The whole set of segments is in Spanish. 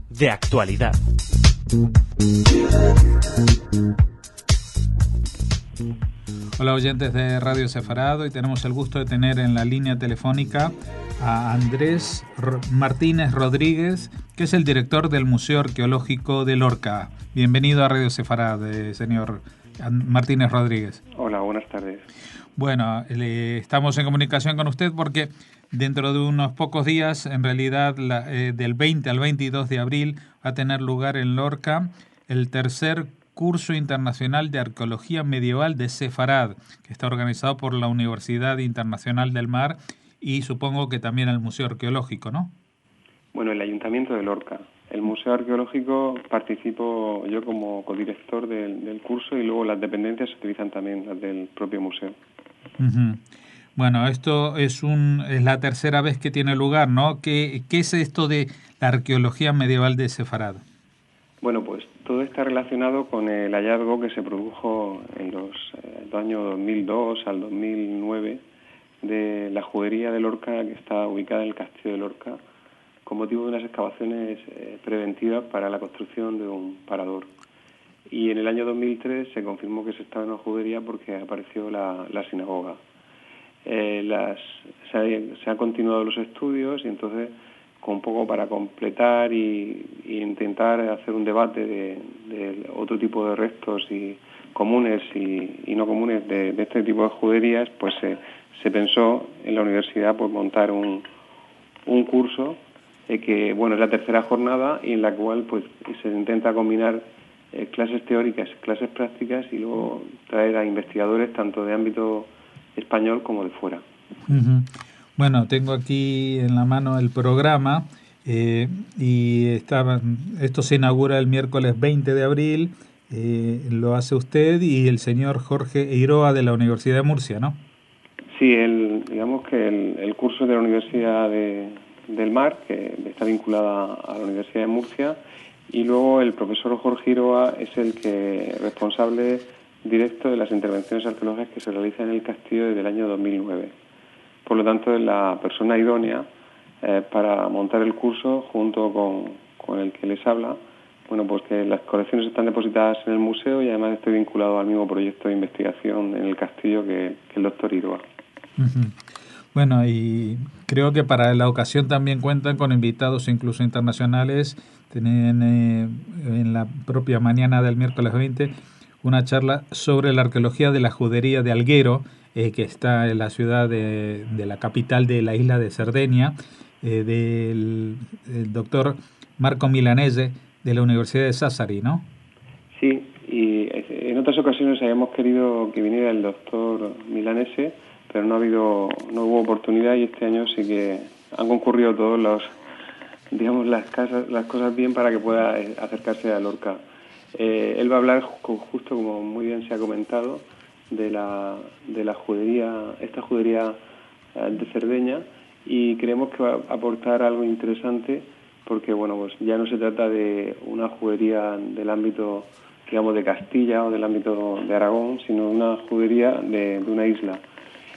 De actualidad. Hola oyentes de Radio Sefarad, y tenemos el gusto de tener en la línea telefónica a Andrés Martínez Rodríguez, que es el director del Museo Arqueológico de Lorca. Bienvenido a Radio Sefarad, señor Martínez Rodríguez. Hola, buenas tardes. Bueno, estamos en comunicación con usted porque dentro de unos pocos días, en realidad del 20 al 22 de abril, va a tener lugar en Lorca el tercer Curso Internacional de Arqueología Medieval de Sefarad, que está organizado por la Universidad Internacional del Mar y supongo que también el Museo Arqueológico, ¿no? Bueno, el Ayuntamiento de Lorca. El Museo Arqueológico participo yo como codirector del curso y luego las dependencias se utilizan también las del propio museo. Uh-huh. Bueno, esto es la tercera vez que tiene lugar, ¿no? ¿Qué es esto de la arqueología medieval de Sefarad? Bueno, pues todo está relacionado con el hallazgo que se produjo en los años 2002 al 2009 de la judería de Lorca, que está ubicada en el castillo de Lorca, con motivo de unas excavaciones preventivas para la construcción de un parador. Y en el año 2003 se confirmó que se estaba en una judería porque apareció la sinagoga. Se han continuado los estudios y entonces, un poco para completar y intentar hacer un debate de otro tipo de restos y comunes y no comunes de este tipo de juderías, pues se pensó en la universidad pues montar un curso que bueno, es la tercera jornada y en la cual pues se intenta combinar clases teóricas, clases prácticas y luego traer a investigadores tanto de ámbito español como de fuera. Uh-huh. Bueno, tengo aquí en la mano el programa y esto se inaugura el miércoles 20 de abril, lo hace usted y el señor Jorge Eiroa de la Universidad de Murcia, ¿no? Sí, digamos que el curso de la Universidad del Mar, que está vinculada a la Universidad de Murcia, y luego el profesor Jorge Eiroa es el responsable directo de las intervenciones arqueológicas que se realizan en el castillo desde el año 2009. Por lo tanto, es la persona idónea para montar el curso junto con el que les habla. Bueno, pues que las colecciones están depositadas en el museo y además estoy vinculado al mismo proyecto de investigación en el castillo que el doctor Eiroa. Uh-huh. Bueno, y creo que para la ocasión también cuentan con invitados incluso internacionales. Tienen en la propia mañana del miércoles 20 una charla sobre la arqueología de la judería de Alguero, que está en la ciudad de la capital de la isla de Cerdeña, del doctor Marco Milanese de la Universidad de Sassari, ¿no? Sí, y en otras ocasiones habíamos querido que viniera el doctor Milanese, pero no hubo oportunidad y este año sí que han concurrido todos las cosas bien para que pueda acercarse a Lorca. Él va a hablar justo como muy bien se ha comentado de la judería, esta judería de Cerdeña, y creemos que va a aportar algo interesante porque bueno, pues ya no se trata de una judería del ámbito, digamos, de Castilla o del ámbito de Aragón, sino una judería de una isla.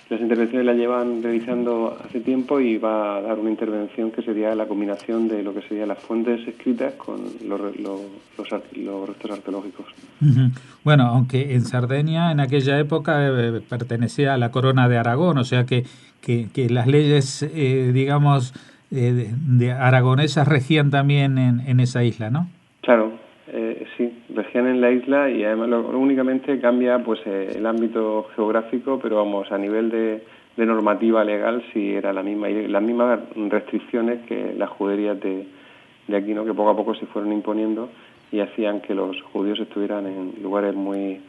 Las intervenciones las llevan realizando hace tiempo y va a dar una intervención que sería la combinación de lo que serían las fuentes escritas con los restos arqueológicos. Uh-huh. Bueno, aunque en Cerdeña en aquella época pertenecía a la corona de Aragón, o sea que las leyes, digamos, de aragonesas regían también en esa isla, ¿no? Claro, sí, regían en la isla y además únicamente cambia pues el ámbito geográfico, pero vamos, a nivel de normativa legal sí era las mismas restricciones que las juderías de aquí, ¿no? Que poco a poco se fueron imponiendo y hacían que los judíos estuvieran en lugares muy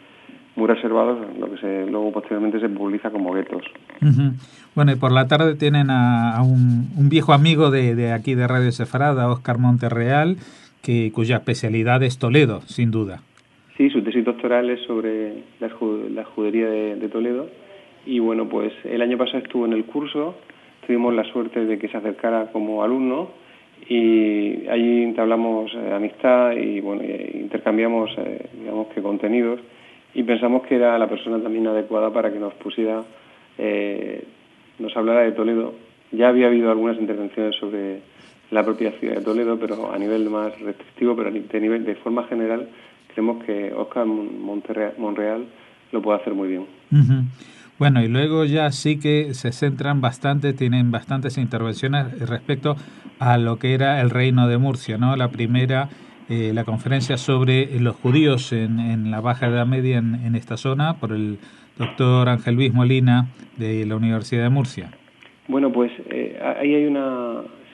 reservados, lo que luego posteriormente se publica como guetos. Uh-huh. Bueno, y por la tarde tienen a un viejo amigo de aquí de Radio Sefarad, Óscar Monterreal, cuya especialidad es Toledo, sin duda. Sí, su tesis doctoral es sobre la judería de Toledo y bueno, pues el año pasado estuvo en el curso, tuvimos la suerte de que se acercara como alumno y allí entablamos amistad y bueno, intercambiamos digamos que contenidos y pensamos que era la persona también adecuada para que nos pusiera, nos hablara de Toledo. Ya había habido algunas intervenciones sobre la propia ciudad de Toledo, pero a nivel más restrictivo, pero de forma general creemos que Óscar Monreal lo puede hacer muy bien. Uh-huh. Bueno, y luego ya sí que se centran bastante, tienen bastantes intervenciones respecto a lo que era el Reino de Murcia, ¿no? La primera, la conferencia sobre los judíos en la Baja Edad Media en esta zona, por el doctor Ángel Luis Molina de la Universidad de Murcia. Bueno, pues ahí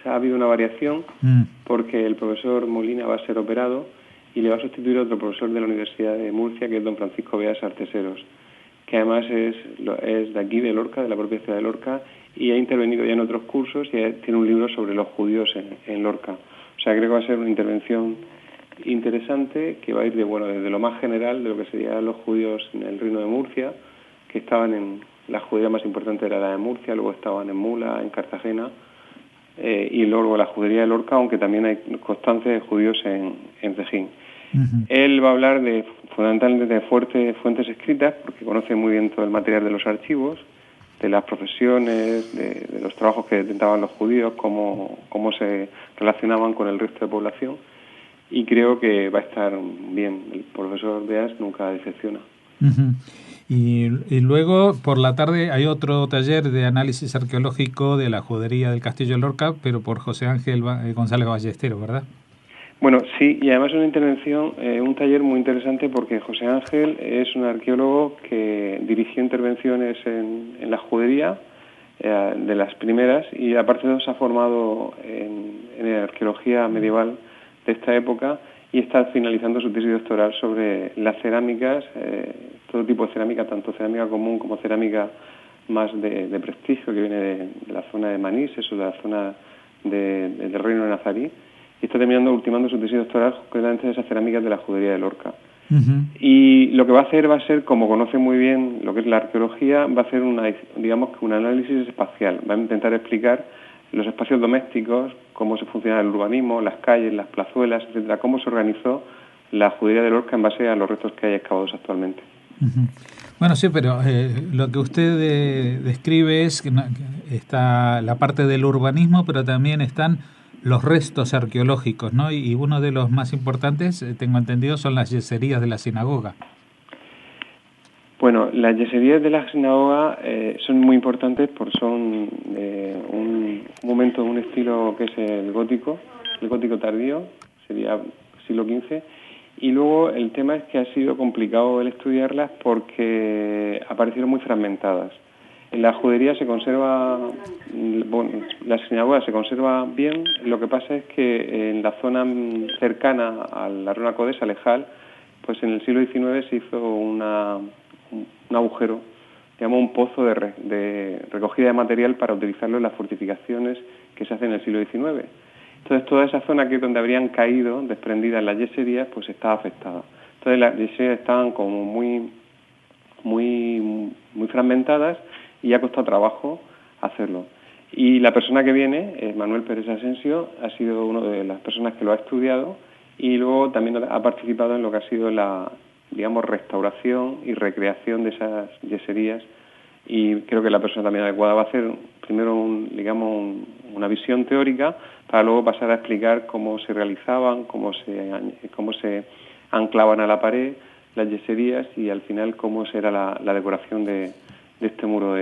ha habido una variación, porque el profesor Molina va a ser operado y le va a sustituir otro profesor de la Universidad de Murcia, que es don Francisco Beas Arteseros, que además es de aquí, de Lorca, de la propia ciudad de Lorca, y ha intervenido ya en otros cursos y tiene un libro sobre los judíos en Lorca. O sea, creo que va a ser una intervención interesante que va a ir desde lo más general, de lo que serían los judíos en el Reino de Murcia, que estaban la judería más importante era la de Murcia, luego estaban en Mula, en Cartagena, y luego la judería de Lorca, aunque también hay constancia de judíos en Cejín. Uh-huh. Él va a hablar fundamentalmente de fuentes escritas, porque conoce muy bien todo el material de los archivos, de las profesiones, de los trabajos que intentaban los judíos, cómo se relacionaban con el resto de población, y creo que va a estar bien. El profesor Beas nunca decepciona. Uh-huh. Y luego por la tarde hay otro taller de análisis arqueológico de la judería del Castillo de Lorca, pero por José Ángel González Ballesteros, ¿verdad? Bueno, sí, y además es una intervención, un taller muy interesante, porque José Ángel es un arqueólogo que dirigió intervenciones en la judería, de las primeras, y aparte de eso se ha formado en arqueología medieval de esta época y está finalizando su tesis doctoral sobre las cerámicas, todo tipo de cerámica, tanto cerámica común como cerámica más de prestigio, que viene de la zona de Manises o de la zona del Reino de Nazarí, y está ultimando su tesis doctoral concretamente de esas cerámicas de la judería de Lorca. Uh-huh. Y lo que va a hacer, como conoce muy bien lo que es la arqueología, va a hacer un análisis espacial. Va a intentar explicar los espacios domésticos, cómo se funciona el urbanismo, las calles, las plazuelas, etcétera, cómo se organizó la judería de Lorca en base a los restos que hay excavados actualmente. Uh-huh. Bueno, sí, pero lo que usted describe es que está la parte del urbanismo, pero también están los restos arqueológicos, ¿no? Y uno de los más importantes, tengo entendido, son las yeserías de la sinagoga. Bueno, las yeserías de la sinagoga son muy importantes porque son un momento, un estilo que es el gótico tardío, sería siglo XV, y luego el tema es que ha sido complicado el estudiarlas porque aparecieron muy fragmentadas. En la judería se conserva, la sinagoga se conserva bien, lo que pasa es que en la zona cercana a la Ruana Codesa, Lejal, pues en el siglo XIX se hizo un agujero, digamos un pozo de recogida de material para utilizarlo en las fortificaciones que se hacen en el siglo XIX. Entonces toda esa zona que es donde habrían caído desprendidas las yeserías, pues estaba afectada. Entonces las yeserías estaban como muy fragmentadas y ha costado trabajo hacerlo. Y la persona que viene, Manuel Pérez Asensio, ha sido una de las personas que lo ha estudiado y luego también ha participado en lo que ha sido la, digamos, restauración y recreación de esas yeserías, y creo que la persona también adecuada va a hacer primero una visión teórica para luego pasar a explicar cómo se realizaban, cómo se anclaban a la pared las yeserías y al final cómo será la decoración de este muro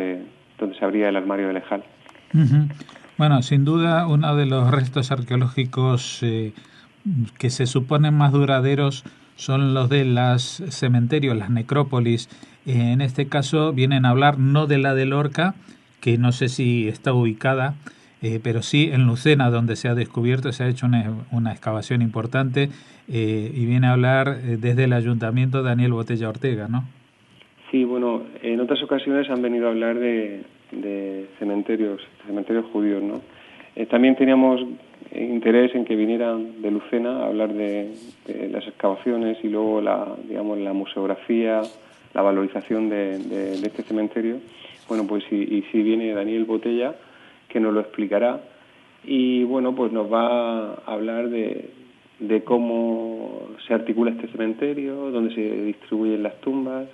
donde se abría el armario de Lejal. Uh-huh. Bueno, sin duda uno de los restos arqueológicos que se suponen más duraderos son los de los cementerios, las necrópolis. En este caso vienen a hablar no de la de Lorca, que no sé si está ubicada, pero sí en Lucena, donde se ha descubierto, se ha hecho una excavación importante, y viene a hablar desde el ayuntamiento Daniel Botella Ortega, ¿no? Sí, bueno, en otras ocasiones han venido a hablar de cementerios judíos, ¿no? También teníamos interés en que vinieran de Lucena a hablar de las excavaciones y luego la museografía, la valorización de este cementerio. Bueno, pues si viene Daniel Botella, que nos lo explicará, y bueno, pues nos va a hablar de cómo se articula este cementerio, dónde se distribuyen las tumbas,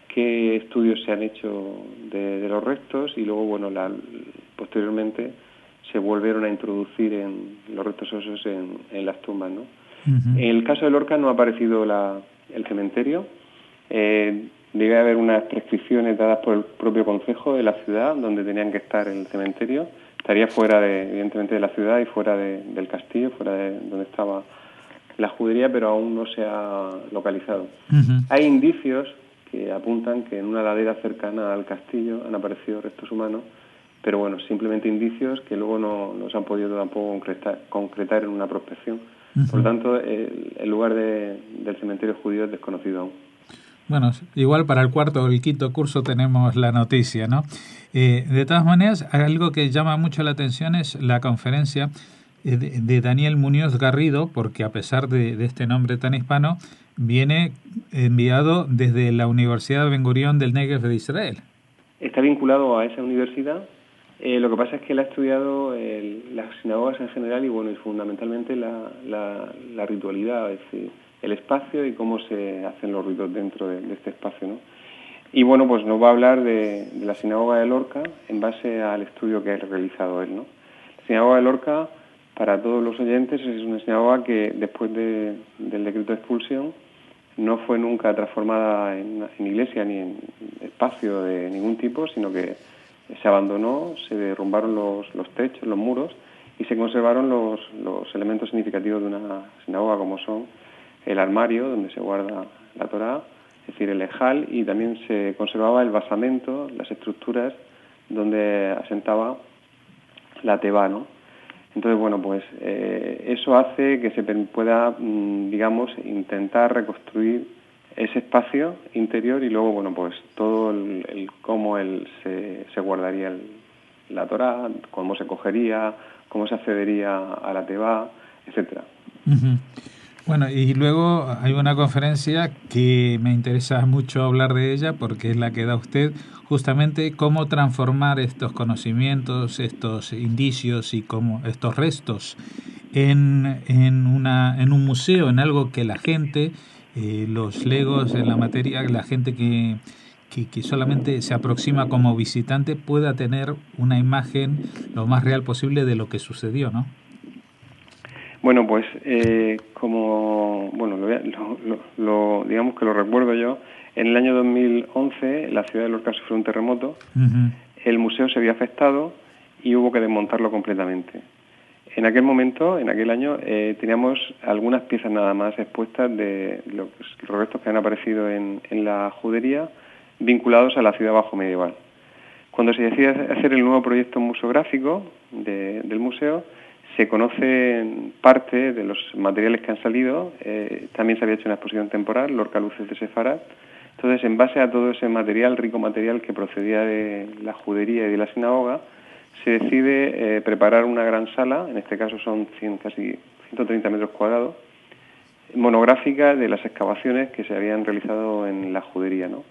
qué estudios se han hecho de los restos, y luego, bueno, posteriormente se volvieron a introducir en los restos óseos en las tumbas, ¿no? Uh-huh. En el caso de Lorca no ha aparecido el cementerio. Debe haber unas prescripciones dadas por el propio concejo de la ciudad donde tenían que estar el cementerio. Estaría fuera, evidentemente, de la ciudad y fuera del castillo, fuera de donde estaba la judería, pero aún no se ha localizado. Uh-huh. Hay indicios que apuntan que en una ladera cercana al castillo han aparecido restos humanos, pero bueno, simplemente indicios que luego no se han podido tampoco concretar en una prospección. Uh-huh. Por lo tanto, el lugar del cementerio judío es desconocido aún. Bueno, igual para el cuarto o el quinto curso tenemos la noticia, ¿no? De todas maneras, algo que llama mucho la atención es la conferencia de Daniel Muñoz Garrido, porque a pesar de este nombre tan hispano, viene enviado desde la Universidad Ben Gurión del Negev de Israel. Está vinculado a esa universidad. Lo que pasa es que él ha estudiado las sinagogas en general y bueno, y fundamentalmente la ritualidad, es decir, el espacio y cómo se hacen los ritos dentro de este espacio, ¿no? Y bueno, pues nos va a hablar de la sinagoga de Lorca en base al estudio que ha realizado él, ¿no? La sinagoga de Lorca, para todos los oyentes, es una sinagoga que después del decreto de expulsión no fue nunca transformada en iglesia ni en espacio de ningún tipo, sino que se abandonó, se derrumbaron los techos, los muros, y se conservaron los elementos significativos de una sinagoga, como son el armario donde se guarda la Torá, es decir, el ejal, y también se conservaba el basamento, las estructuras donde asentaba la teba, ¿no? Entonces, bueno, pues eso hace que se pueda, digamos, intentar reconstruir ese espacio interior y luego, bueno, pues todo cómo se guardaría la Torá, cómo se cogería, cómo se accedería a la teba, etcétera. Uh-huh. Bueno, y luego hay una conferencia que me interesa mucho hablar de ella porque es la que da usted, justamente cómo transformar estos conocimientos, estos indicios y cómo estos restos en un museo, en algo que la gente, los legos en la materia, la gente que solamente se aproxima como visitante pueda tener una imagen lo más real posible de lo que sucedió, ¿no? Bueno, pues como bueno, digamos que lo recuerdo yo, en el año 2011 la ciudad de Lorca sufrió un terremoto, uh-huh. El museo se vio afectado y hubo que desmontarlo completamente. En aquel momento, en aquel año, teníamos algunas piezas nada más expuestas de los restos que han aparecido en la judería vinculados a la ciudad bajo medieval. Cuando se decide hacer el nuevo proyecto museográfico del museo, se conocen parte de los materiales que han salido. También se había hecho una exposición temporal, Lorca Luces de Sefarat. Entonces, en base a todo ese material, rico material que procedía de la judería y de la sinagoga, se decide preparar una gran sala, en este caso son casi 130 metros cuadrados, monográfica de las excavaciones que se habían realizado en la judería, ¿no?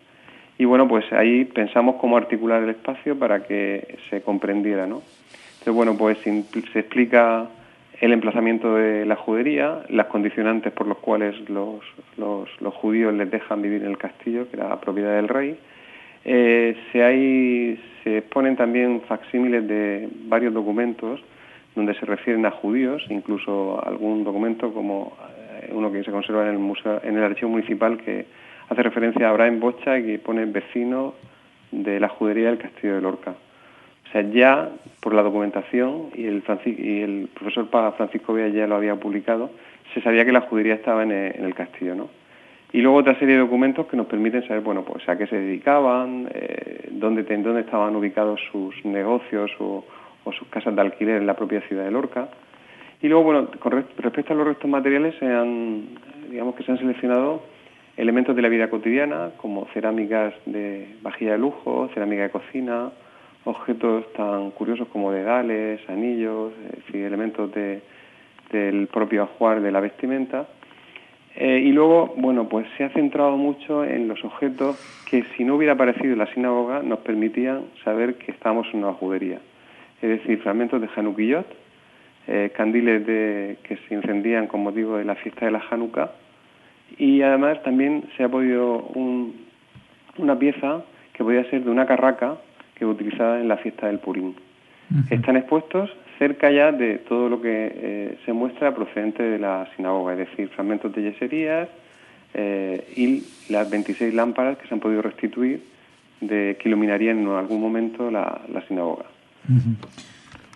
Y bueno, pues ahí pensamos cómo articular el espacio para que se comprendiera, ¿no? Entonces, bueno, pues se explica el emplazamiento de la judería, las condicionantes por los cuales los judíos les dejan vivir en el castillo, que era propiedad del rey. Se exponen también facsímiles de varios documentos donde se refieren a judíos, incluso algún documento como uno que se conserva en el museo, en el archivo municipal, que hace referencia a Abraham Bocha y que pone vecino de la judería del castillo de Lorca. O sea, ya por la documentación, y el profesor Francisco Villa ya lo había publicado, se sabía que la judería estaba en el castillo, ¿no? Y luego otra serie de documentos que nos permiten saber, bueno, pues a qué se dedicaban, dónde estaban ubicados sus negocios o sus casas de alquiler en la propia ciudad de Lorca. Y luego, bueno, con respecto a los restos materiales, se han seleccionado elementos de la vida cotidiana, como cerámicas de vajilla de lujo, cerámica de cocina, objetos tan curiosos como dedales, anillos, elementos del propio ajuar de la vestimenta. Y luego, bueno, pues se ha centrado mucho en los objetos que, si no hubiera aparecido en la sinagoga, nos permitían saber que estábamos en una judería. Es decir, fragmentos de Hanukkiyot, candiles que se encendían con motivo de la fiesta de la Hanukkah, y además también se ha podido una pieza que podía ser de una carraca que utilizada en la fiesta del Purim. Uh-huh. Están expuestos cerca ya de todo lo que se muestra procedente de la sinagoga, es decir, fragmentos de yeserías y las 26 lámparas que se han podido restituir que iluminarían en algún momento la sinagoga. Uh-huh.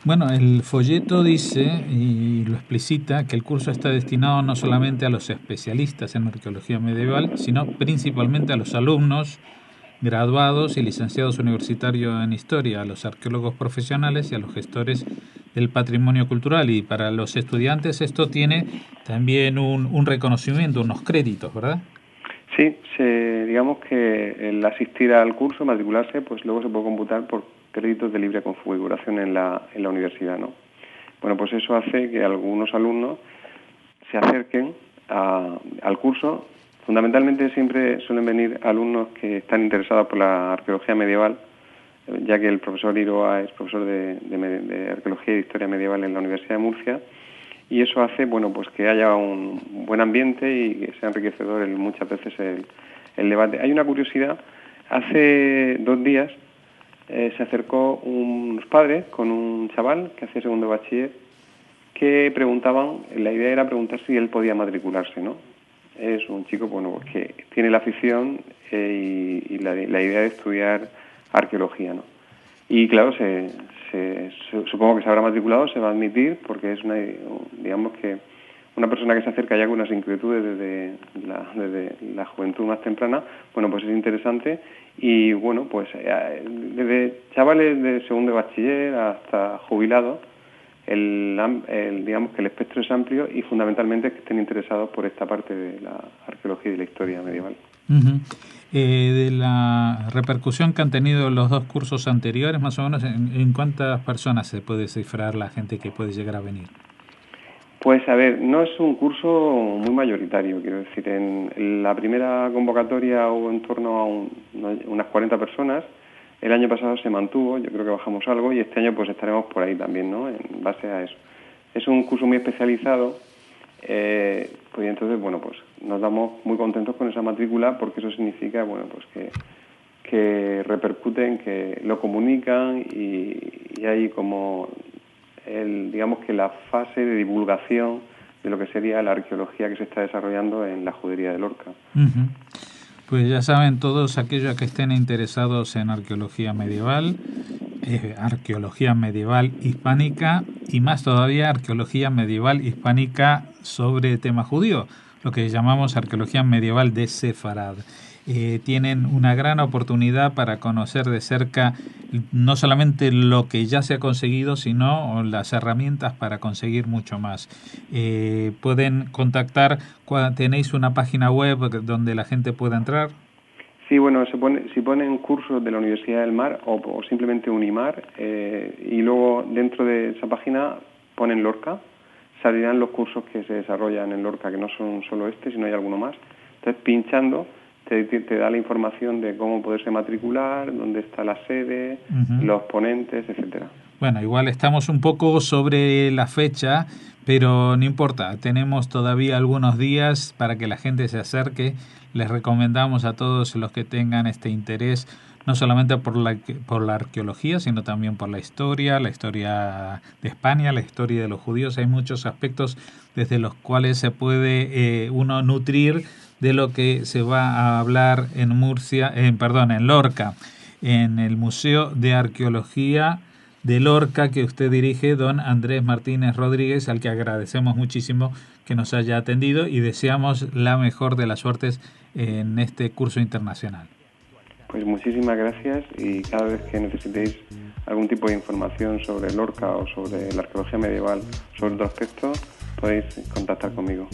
Bueno, el folleto dice, y lo explicita, que el curso está destinado no solamente a los especialistas en arqueología medieval, sino principalmente a los alumnos, graduados y licenciados universitarios en historia, a los arqueólogos profesionales y a los gestores del patrimonio cultural. Y para los estudiantes esto tiene también un reconocimiento, unos créditos, ¿verdad? Sí, digamos que el asistir al curso, matricularse, pues luego se puede computar por créditos de libre configuración en la universidad, ¿no? Bueno, pues eso hace que algunos alumnos se acerquen al curso. Fundamentalmente siempre suelen venir alumnos que están interesados por la arqueología medieval, ya que el profesor Iroa es profesor de arqueología y historia medieval en la Universidad de Murcia, y eso hace, bueno, pues que haya un buen ambiente y que sea enriquecedor muchas veces el debate. Hay una curiosidad. Hace 2 días se acercó unos padres con un chaval que hacía segundo bachiller que preguntaban, la idea era preguntar si él podía matricularse, ¿no? Es un chico, bueno, pues que tiene la afición y la idea de estudiar arqueología, ¿no? Y claro, supongo que se habrá matriculado, se va a admitir, porque es digamos que una persona que se acerca ya con unas inquietudes desde la juventud más temprana, bueno, pues es interesante. Y bueno, pues desde chavales de segundo de bachiller hasta jubilados, digamos que el espectro es amplio y fundamentalmente que estén interesados por esta parte de la arqueología y de la historia medieval. Uh-huh. De la repercusión que han tenido los 2 cursos anteriores, más o menos, ¿en cuántas personas se puede cifrar la gente que puede llegar a venir? Pues a ver, no es un curso muy mayoritario, quiero decir, en la primera convocatoria hubo en torno a unas 40 personas, el año pasado se mantuvo, yo creo que bajamos algo, y este año pues estaremos por ahí también, ¿no?, en base a eso. Es un curso muy especializado, pues entonces, bueno, pues nos damos muy contentos con esa matrícula, porque eso significa, bueno, pues que repercuten, que lo comunican y hay como digamos que la fase de divulgación de lo que sería la arqueología que se está desarrollando en la judería de Lorca. Uh-huh. Pues ya saben, todos aquellos que estén interesados en arqueología medieval hispánica y más todavía arqueología medieval hispánica sobre tema judío, lo que llamamos arqueología medieval de Sefarad. Tienen una gran oportunidad para conocer de cerca no solamente lo que ya se ha conseguido, sino las herramientas para conseguir mucho más. Pueden contactar, ¿tenéis una página web donde la gente pueda entrar? Sí, bueno, si ponen cursos de la Universidad del Mar o simplemente Unimar, y luego dentro de esa página ponen Lorca, salirán los cursos que se desarrollan en Lorca, que no son solo sino hay alguno más. Entonces, pinchando, te da la información de cómo poderse matricular, dónde está la sede, uh-huh, los ponentes, etcétera. Bueno, igual estamos un poco sobre la fecha, pero no importa, tenemos todavía algunos días para que la gente se acerque. Les recomendamos a todos los que tengan este interés, no solamente por la arqueología, sino también por la historia de España, la historia de los judíos. Hay muchos aspectos desde los cuales se puede uno nutrir de lo que se va a hablar en Lorca, en el Museo de Arqueología de Lorca que usted dirige, don Andrés Martínez Rodríguez, al que agradecemos muchísimo que nos haya atendido y deseamos la mejor de las suertes en este curso internacional. Pues muchísimas gracias, y cada vez que necesitéis algún tipo de información sobre Lorca o sobre la arqueología medieval, sobre otro aspecto, podéis contactar conmigo.